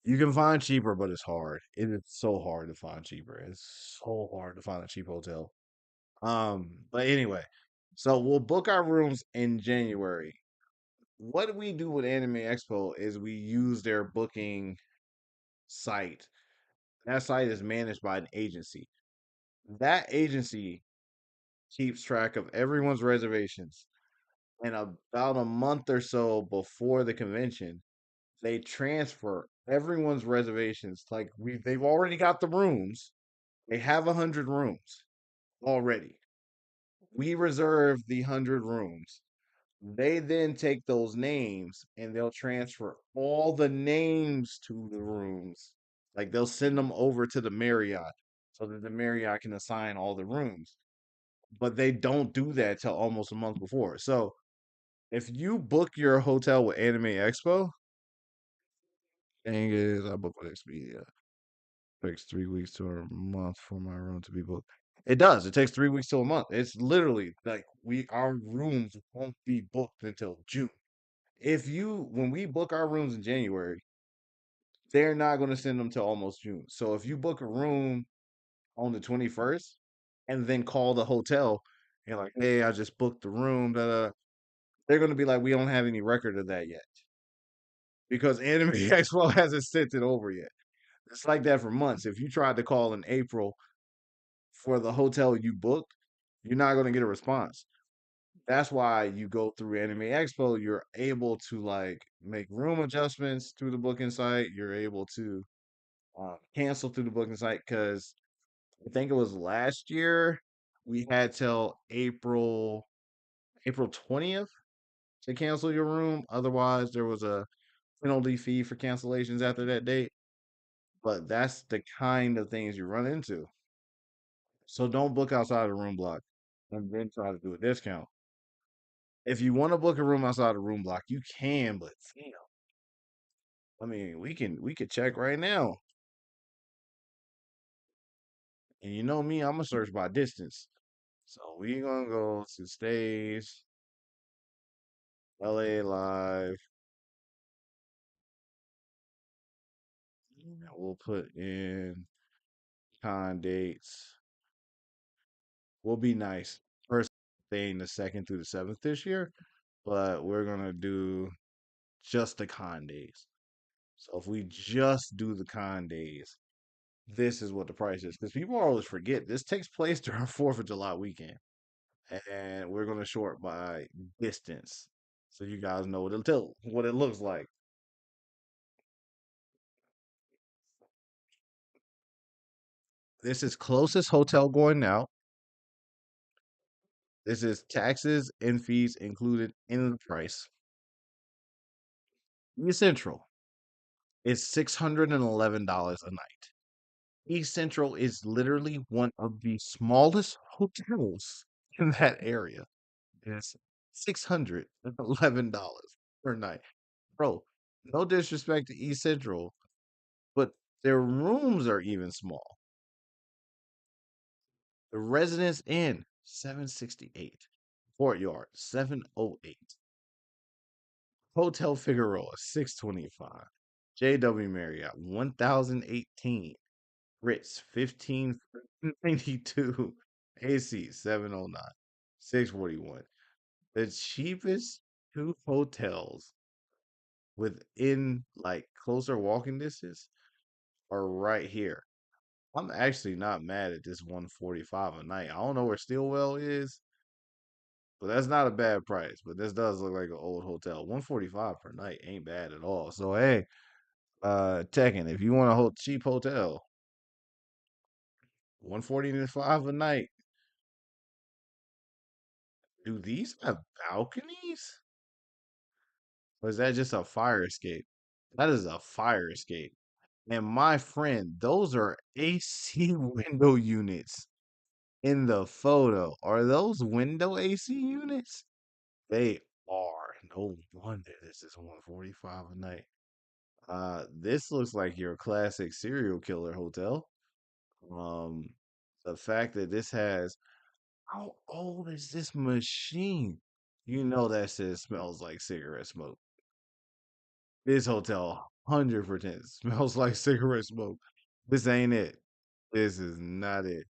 You can find cheaper, but it's hard. It is so hard to find cheaper. It's so hard to find a cheap hotel. But anyway, so we'll book our rooms in January. What we do with Anime Expo is we use their booking site. That site is managed by an agency. That agency keeps track of everyone's reservations. And about a month or so before the convention, they transfer everyone's reservations. Like they've already got the rooms. They have 100 rooms already. We reserve the 100 rooms. They then take those names and they'll transfer all the names to the rooms. Like they'll send them over to the Marriott so that the Marriott can assign all the rooms. But they don't do that till almost a month before. So if you book your hotel with Anime Expo, thing is, I book with Expedia. Takes 3 weeks to a month for my room to be booked. It does. It takes 3 weeks to a month. It's literally like our rooms won't be booked until June. If you when we book our rooms in January, they're not going to send them till almost June. So if you book a room on the 21st and then call the hotel and like, hey, I just booked the room, they're going to be like, we don't have any record of that yet because Anime Expo hasn't sent it over yet. It's like that for months. If you tried to call in April for the hotel you booked, you're not going to get a response. That's why you go through Anime Expo. You're able to like make room adjustments through the booking site. You're able to cancel through the booking site because I think it was last year we had till April 20th to cancel your room. Otherwise, there was a penalty fee for cancellations after that date. But that's the kind of things you run into. So don't book outside of the room block and then try to do a discount. If you want to book a room outside the room block, you can, but damn, I mean, we could check right now. And you know me, I'm gonna search by distance. So we gonna go to stays, LA Live, and we'll put in con dates. We'll be nice. First staying the second through the seventh this year, but we're gonna do just the con days. So if we just do the con days, this is what the price is. Because people always forget this takes place during 4th of July weekend. And we're gonna short by distance. So you guys know what it looks like. This is closest hotel going now. This is taxes and fees included in the price. East Central is $611 a night. East Central is literally one of the smallest hotels in that area. It's $611 per night. Bro, no disrespect to East Central, but their rooms are even small. The Residence Inn, 768. Courtyard, 708. Hotel Figueroa, 625. JW Marriott, 1018. Ritz, 1592. AC, 709. 641. The cheapest two hotels within like closer walking distance are right here. I'm actually not mad at this 145 a night. I don't know where Stillwell is, but that's not a bad price. But this does look like an old hotel. 145 per night ain't bad at all. So hey, Tekken, if you want a cheap hotel, 145 a night. Do these have balconies? Or is that just a fire escape? That is a fire escape. And my friend, those are AC window units in the photo. Are those window AC units? They are. No wonder this is 145 a night. This looks like your classic serial killer hotel. Um, the fact that this has how old is this machine? You know that shit smells like cigarette smoke. This hotel 100% smells like cigarette smoke. This ain't it. This is not it.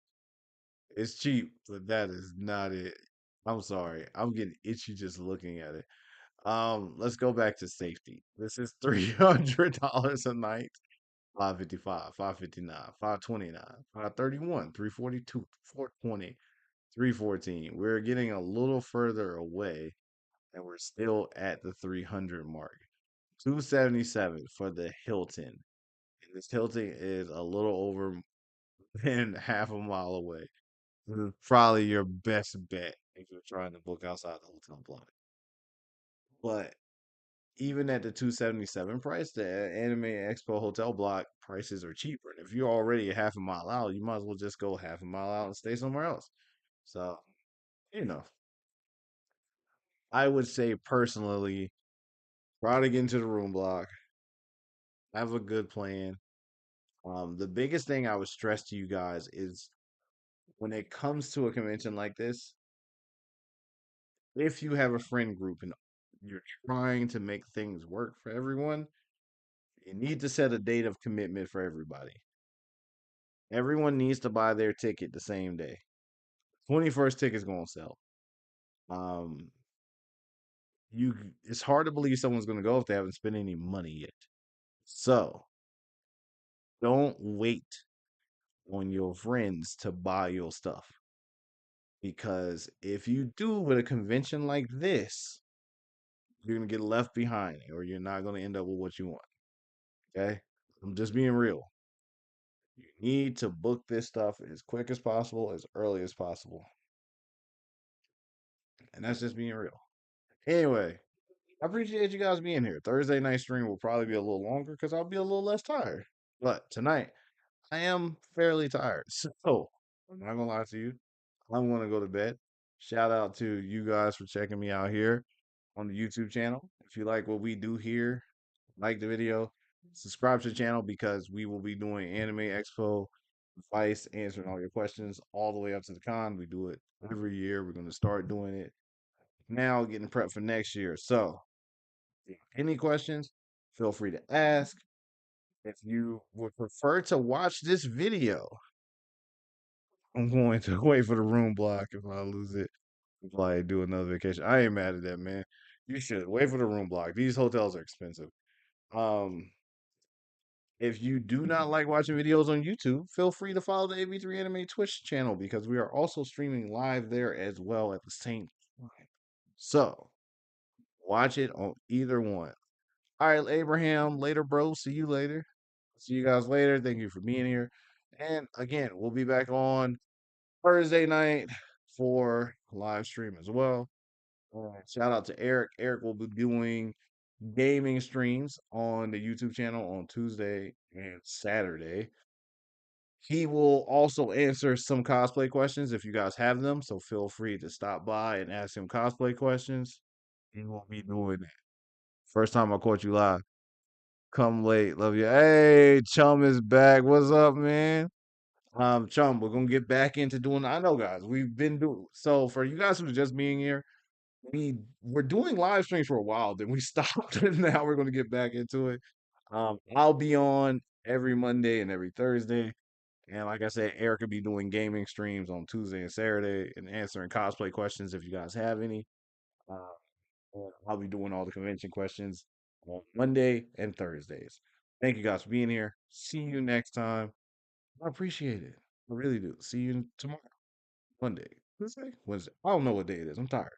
It's cheap, but that is not it. I'm sorry. I'm getting itchy just looking at it. Let's go back to safety. This is $300 a night. 555, 559, 529, 531, 342, 420, 314. We're getting a little further away and we're still at the 300 mark. 277 for the Hilton. And this Hilton is a little over than half a mile away. This is probably your best bet if you're trying to book outside the hotel block. But even at the 277 price, the Anime Expo hotel block prices are cheaper. And if you're already a half a mile out, you might as well just go half a mile out and stay somewhere else. So, you know, I would say personally, try to get into the room block, have a good plan. The biggest thing I would stress to you guys is when it comes to a convention like this, if you have a friend group and you're trying to make things work for everyone, you need to set a date of commitment for everybody. Everyone needs to buy their ticket the same day. 21st ticket's gonna sell. Um, you it's hard to believe someone's gonna go if they haven't spent any money yet. So don't wait on your friends to buy your stuff. Because if you do with a convention like this, you're gonna get left behind or you're not gonna end up with what you want. Okay? I'm just being real. You need to book this stuff as quick as possible, as early as possible. And that's just being real. Anyway, I appreciate you guys being here. Thursday night stream will probably be a little longer because I'll be a little less tired. But tonight, I am fairly tired. So, I'm not going to lie to you. I'm going to go to bed. Shout out to you guys for checking me out here on the YouTube channel. If you like what we do here, like the video, Subscribe to the channel because we will be doing Anime Expo, Vice, answering all your questions all the way up to the con. We do it every year. We're going to start doing it now, getting prepped for next year. So, any questions, feel free to ask. If you would prefer to watch this video, I'm going to wait for the room block if I lose it. If I do another vacation, I ain't mad at that, man. You should wait for the room block. These hotels are expensive. Um, if you do not like watching videos on YouTube, feel free to follow the AB3 Anime Twitch channel because we are also streaming live there as well at the same time. So watch it on either one. All right, Abraham. Later, bro. See you later. See you guys later. Thank you for being here. And again, we'll be back on Thursday night for live stream as well. Shout out to Eric. Eric will be doing gaming streams on the YouTube channel on Tuesday and Saturday. He will also answer some cosplay questions if you guys have them. So feel free to stop by and ask him cosplay questions. He will be doing that. First time I caught you live. Come late. Love you. Hey, Chum is back. What's up, man? Chum, we're gonna get back into doing. I know, guys. We've been doing so for you guys who's just being here. We were doing live streams for a while, then we stopped, and now we're gonna get back into it. I'll be on every Monday and every Thursday. And like I said, Eric will be doing gaming streams on Tuesday and Saturday and answering cosplay questions if you guys have any. Uh, and I'll be doing all the convention questions on Monday and Thursdays. Thank you guys for being here. See you next time. I appreciate it. I really do. See you tomorrow, Monday, Tuesday, Wednesday. I don't know what day it is. I'm tired.